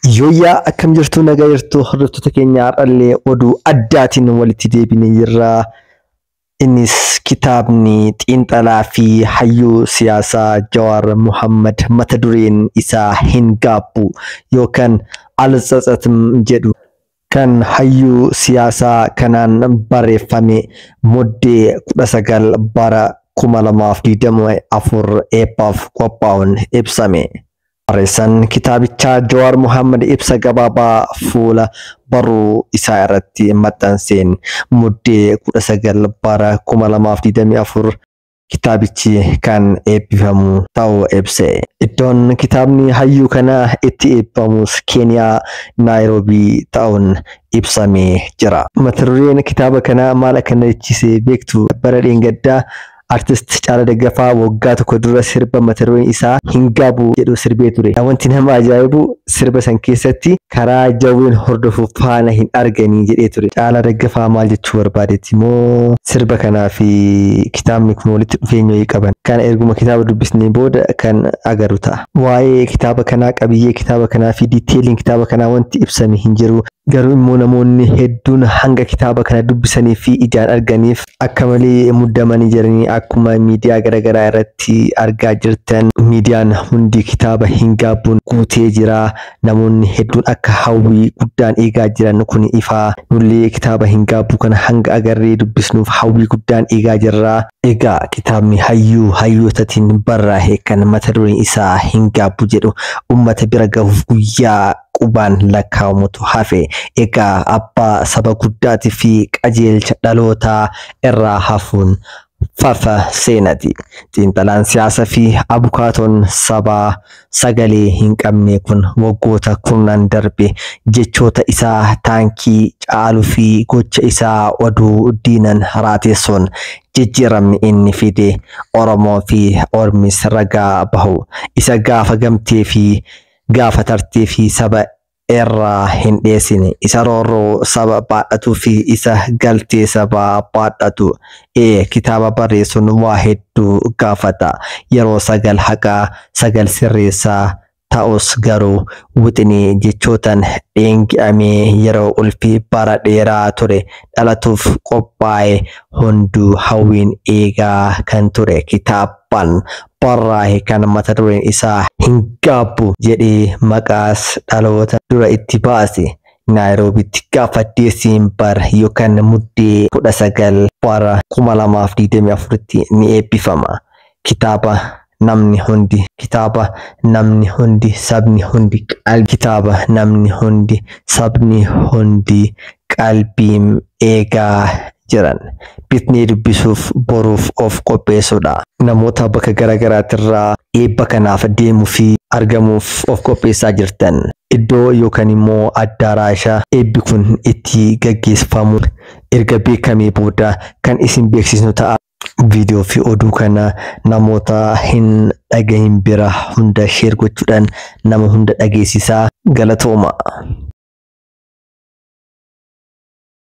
Yooyaa akkam jirtu nagaa jirtu hordoftoota keenya har'allee oduu addaatiin walitti deebinee jirra. Innis kitaabni xiinxalaa fi hayyuu siyaasaa Jawaar Mohammad mata dureen isaa hin gaabbu yookaan al-tsatsatim jedhu kan hayyuu siyaasaa kanaan barreeffame muddee 19 bara 2024 eebbaaf qophaa'uun ibsame. Barreessaan kitaabichaa Jawaar Mohammad ibsa gabaabaa fuula barruu isaa irratti maxxanseen muddee 19 bara 2024 kitaabichi kan eebbifamu ta'uu ibse. Iddoon kitaabni hayyuu kana itti eebbifamus Keeniyaa Naayiroobii ta'uun ibsamee jira. Mata dureen kitaaba kana maal akka jechisee beektu? Bara dheengaddaa Artist Caalaa Daggafaa waggaa tokko dura sirba mata dureen isaa hin gaabbu jedhu sirbee ture. Wanti nama ajaa'ibu sirba san keessatti karaa jawween hordofuuf faana hin arganii jedhee ture. Caalaa Daggafaa maal jechuu barbaadetti moo sirba kanaa fi kitaabni kun walitti dhufeenya qaban? Kana erguma kitaaba dubbisnee booda kan agarru ta'a. Waa'ee kitaaba kanaa, qabiyyee kitaaba kanaa fi diiteeliin kitaaba kanaa wanti ibsame hin jiru. Garuu immoo namoonni hedduun hanga kitaaba kana dubbisanii fi ijaan arganiif akka malee muddamanii jiranii akkuma miidiyaa garaagaraa irratti argaa jirtan. Miidiyaan hundi kitaaba hin gaabbuun guutee jira. Namoonni hedduun akka hawwii guddaan eegaa jiran kun ifaa. Nullee kitaaba hin gaabbu kana hanga agarree dubbisnuuf hawwii guddaan eegaa jirra. Egaa kitaabni hayyootatiin barraa'e kan mata dureen isaa hin gaabbu jedhu uummata bira gahuuf guyyaa qubaan lakkaa'amutu hafe. Egaa abbaa saba guddaatii fi qajeelcha dhalootaa irraa hafuun fafa seenati. Xiinxalaan siyaasaa fi abukaatoon sabaa sagalee hin qabne kun waggoota kurnan darbe jechoota isaa taankii caaluu fi gocha isaa oduu diinan raateessuun jijjiiramni inni fide Oromoo fi Ormis ragaa bahu. Isa gaafa gamtee fi gaafa tartee fi saba irraa hin dheessine, isa roorroo saba baadhatu fi isa galtee saba baadhatu. Kitaaba barreessuun waa hedduu gaafata. Yeroo sagal haqaa, sagal sirreessaa ta'us garuu wixinee jechootaan dheengi'amee yeroo ulfii bara dheeraa ture dhalatuuf qophaa'e hunduu hawwiin eegaa kan ture. Kitaabaan barraa'e kan mata dureen isaa hin gaabbu jedhee maqaas dhaloota dura itti baase Naayiroobiitti gaafa Deesembar yookaan muddee 19 bara 2024tti ni eebbifama. Kitaaba namni hundi sabni hundi qalbiin eegaa jiran bitnee dubbisuuf boruuf of qopheessuudha. Namoota bakka garaagaraatirraa eebba kanaaf deemuu fi argamuuf of qopheessaa jirtan iddoo yookaan immoo addaraasha eebbi kun itti gaggeeffamu erga beekamee booda kan isin beeksisnu ta'a. Viidiyoo fi oduu kana namoota hin dhagahin bira hunda sheer gochuudhaan nama hunda dhageessisaa. Galatooma.